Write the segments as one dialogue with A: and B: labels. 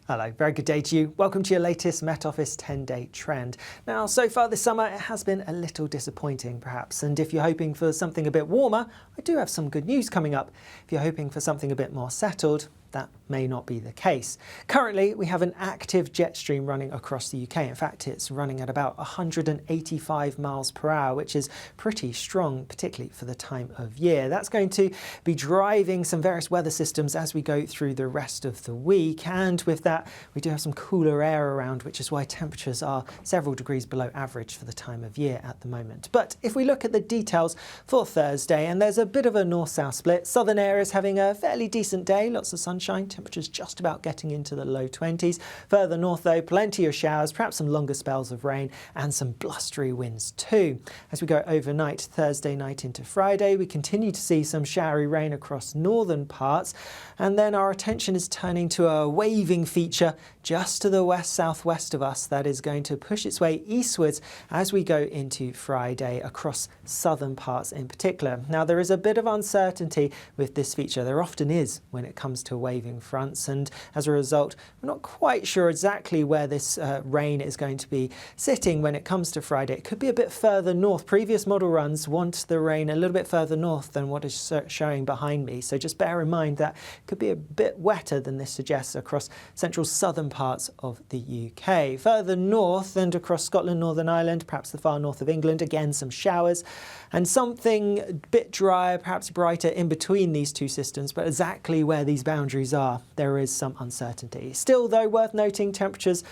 A: Hello, very good day to you. Welcome to your latest Met Office 10-day trend. Now, so far this summer, it has been a little disappointing perhaps, and if you're hoping for something a bit warmer, I do have some good news coming up. If you're hoping for something a bit more settled, that may not be the case. Currently, we have an active jet stream running across the UK. In fact, it's running at about 185 miles per hour, which is pretty strong, particularly for the time of year. That's going to be driving some various weather systems as we go through the rest of the week. And with that, we do have some cooler air around, which is why temperatures are several degrees below average for the time of year at the moment. But if we look at the details for Thursday, and there's a bit of a north-south split. Southern areas having a fairly decent day, lots of sunshine, temperatures just about getting into the low 20s. Further north though, plenty of showers, perhaps some longer spells of rain and some blustery winds too. As we go overnight, Thursday night into Friday, we continue to see some showery rain across northern parts, and then our attention is turning to a waving feature just to the west-southwest of us that is going to push its way eastwards as we go into Friday across southern parts in particular. Now, there is a bit of uncertainty with this feature. There often is when it comes to waving fronts, and as a result, we're not quite sure exactly where this rain is going to be sitting when it comes to Friday. It could be a bit further north. Previous model runs want the rain a little bit further north than what is showing behind me, so just bear in mind that it could be a bit wetter than this suggests across central southern parts of the UK. Further north and across Scotland, Northern Ireland, perhaps the far north of England, again some showers and something a bit drier, perhaps brighter in between these two systems, but exactly where these boundaries are, there is some uncertainty. Still though, worth noting, temperatures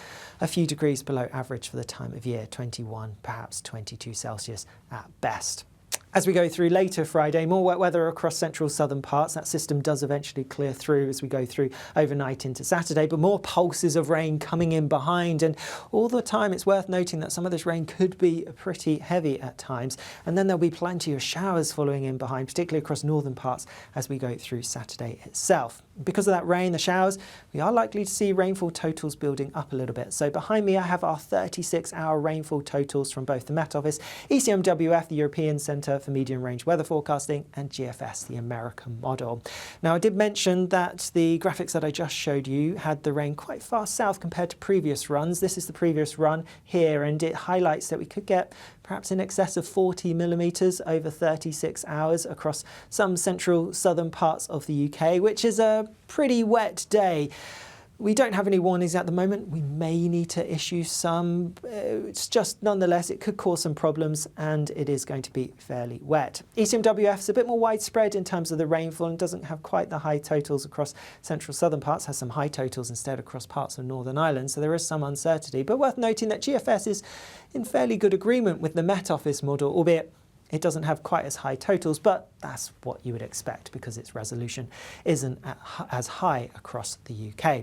A: a few degrees below average for the time of year, 21, perhaps 22 Celsius at best. As we go through later Friday, more wet weather across central southern parts. That system does eventually clear through as we go through overnight into Saturday, but more pulses of rain coming in behind. And all the time, it's worth noting that some of this rain could be pretty heavy at times. And then there'll be plenty of showers following in behind, particularly across northern parts as we go through Saturday itself. Because of that rain, the showers, we are likely to see rainfall totals building up a little bit. So behind me, I have our 36-hour rainfall totals from both the Met Office, ECMWF, the European Centre for Medium Range Weather Forecasting, and GFS, the American model. Now, I did mention that the graphics that I just showed you had the rain quite far south compared to previous runs. This is the previous run here, and it highlights that we could get perhaps in excess of 40 millimetres over 36 hours across some central southern parts of the UK, which is a pretty wet day. We don't have any warnings at the moment. We may need to issue some. It's just nonetheless, it could cause some problems, and it is going to be fairly wet. ECMWF is a bit more widespread in terms of the rainfall and doesn't have quite the high totals across central southern parts, has some high totals instead across parts of Northern Ireland, so there is some uncertainty. But worth noting that GFS is in fairly good agreement with the Met Office model, albeit it doesn't have quite as high totals, but that's what you would expect because its resolution isn't as high across the UK.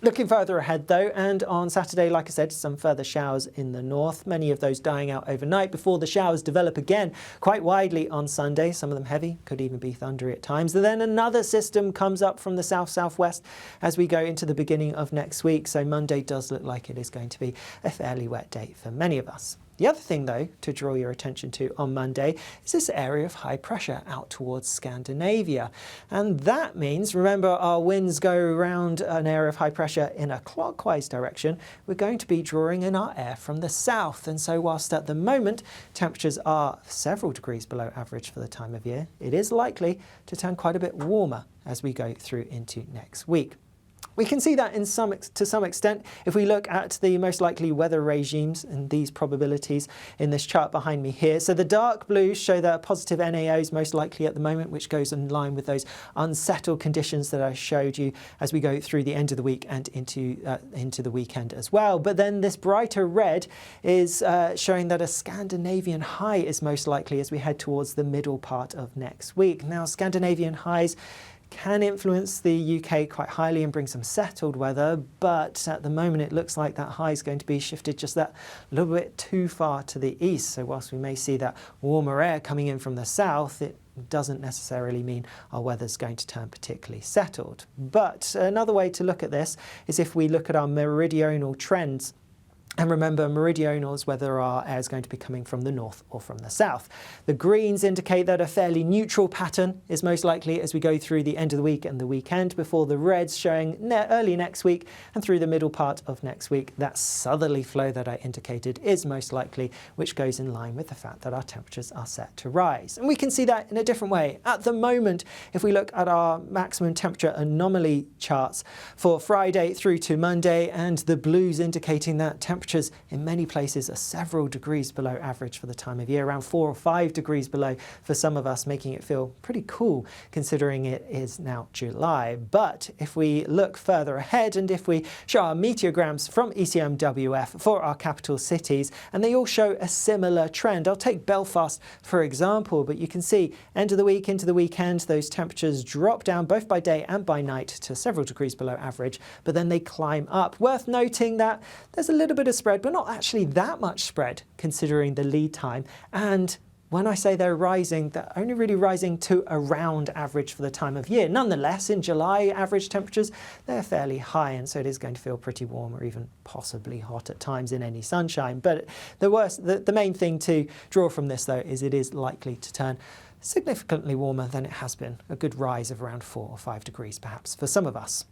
A: Looking further ahead though, and on Saturday, like I said, some further showers in the north, many of those dying out overnight before the showers develop again quite widely on Sunday, some of them heavy, could even be thundery at times. And then another system comes up from the south-southwest as we go into the beginning of next week, so Monday does look like it is going to be a fairly wet day for many of us. The other thing, though, to draw your attention to on Monday is this area of high pressure out towards Scandinavia. And that means, remember, our winds go around an area of high pressure in a clockwise direction. We're going to be drawing in our air from the south. And so whilst at the moment temperatures are several degrees below average for the time of year, it is likely to turn quite a bit warmer as we go through into next week. We can see that to some extent if we look at the most likely weather regimes and these probabilities in this chart behind me here. So the dark blues show that positive NAO is most likely at the moment, which goes in line with those unsettled conditions that I showed you as we go through the end of the week and into the weekend as well. But then this brighter red is showing that a Scandinavian high is most likely as we head towards the middle part of next week. Now, Scandinavian highs can influence the UK quite highly and bring some settled weather, but at the moment it looks like that high is going to be shifted just that little bit too far to the east. So whilst we may see that warmer air coming in from the south, it doesn't necessarily mean our weather's going to turn particularly settled. But another way to look at this is if we look at our meridional trends And remember, meridionals, whether our air is going to be coming from the north or from the south. The greens indicate that a fairly neutral pattern is most likely as we go through the end of the week and the weekend, before the reds showing early next week and through the middle part of next week. That southerly flow that I indicated is most likely, which goes in line with the fact that our temperatures are set to rise. And we can see that in a different way. At the moment, if we look at our maximum temperature anomaly charts for Friday through to Monday, and the blues indicating that temperatures in many places are several degrees below average for the time of year, around 4 or 5 degrees below for some of us, making it feel pretty cool considering it is now July. But if we look further ahead and if we show our meteograms from ECMWF for our capital cities, and they all show a similar trend. I'll take Belfast for example, but you can see end of the week into the weekend, those temperatures drop down both by day and by night to several degrees below average, but then they climb up. Worth noting that there's a little bit of spread, but not actually that much spread considering the lead time. And when I say they're rising, they're only really rising to around average for the time of year. Nonetheless, in July, average temperatures, they're fairly high, and so it is going to feel pretty warm or even possibly hot at times in any sunshine. But the main thing to draw from this, though, is it is likely to turn significantly warmer than it has been, a good rise of around 4 or 5 degrees perhaps for some of us.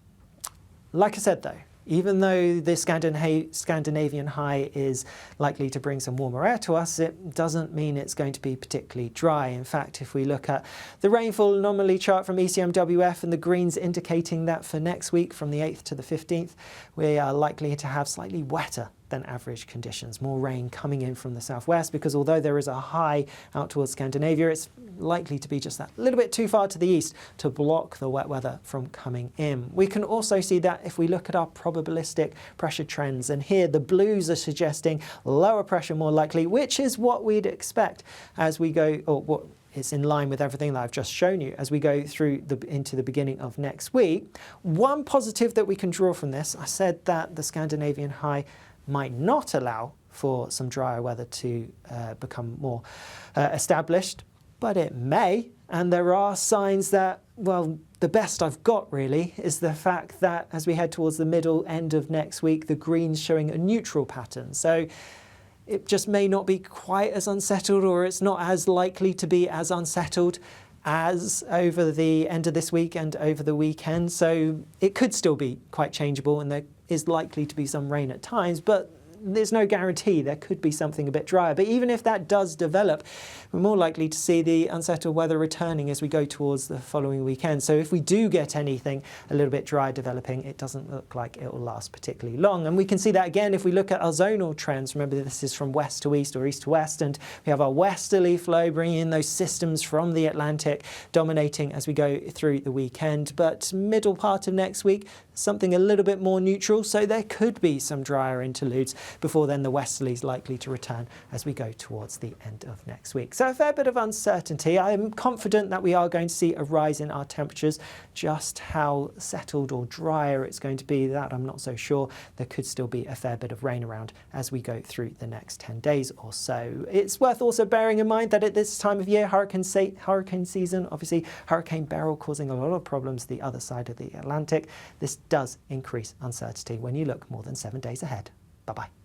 A: Like I said, though, even though the Scandinavian high is likely to bring some warmer air to us, it doesn't mean it's going to be particularly dry. In fact, if we look at the rainfall anomaly chart from ECMWF, and the greens indicating that for next week from the 8th to the 15th, we are likely to have slightly wetter than average conditions. More rain coming in from the southwest, because although there is a high out towards Scandinavia, it's likely to be just that little bit too far to the east to block the wet weather from coming in. We can also see that if we look at our probabilistic pressure trends, and here the blues are suggesting lower pressure more likely, which is what we'd expect as we go, or what it's in line with everything that I've just shown you as we go through into the beginning of next week. One positive that we can draw from this, I said that the Scandinavian high might not allow for some drier weather to become more established, but it may. And there are signs that, well, the best I've got really is the fact that as we head towards the middle end of next week, the greens showing a neutral pattern. So it just may not be quite as unsettled, or it's not as likely to be as unsettled as over the end of this week and over the weekend. So it could still be quite changeable, and there is likely to be some rain at times, but there's no guarantee. There could be something a bit drier. But even if that does develop, we're more likely to see the unsettled weather returning as we go towards the following weekend. So if we do get anything a little bit dry developing, it doesn't look like it will last particularly long. And we can see that again if we look at our zonal trends. Remember, this is from west to east or east to west, and we have our westerly flow bringing in those systems from the Atlantic dominating as we go through the weekend. But middle part of next week, something a little bit more neutral, so there could be some drier interludes before then the westerlies likely to return as we go towards the end of next week. So a fair bit of uncertainty. I'm confident that we are going to see a rise in our temperatures. Just how settled or drier it's going to be, that I'm not so sure. There could still be a fair bit of rain around as we go through the next 10 days or so. It's worth also bearing in mind that at this time of year, hurricane season, obviously Hurricane Beryl causing a lot of problems the other side of the Atlantic. This does increase uncertainty when you look more than 7 days ahead. Bye-bye.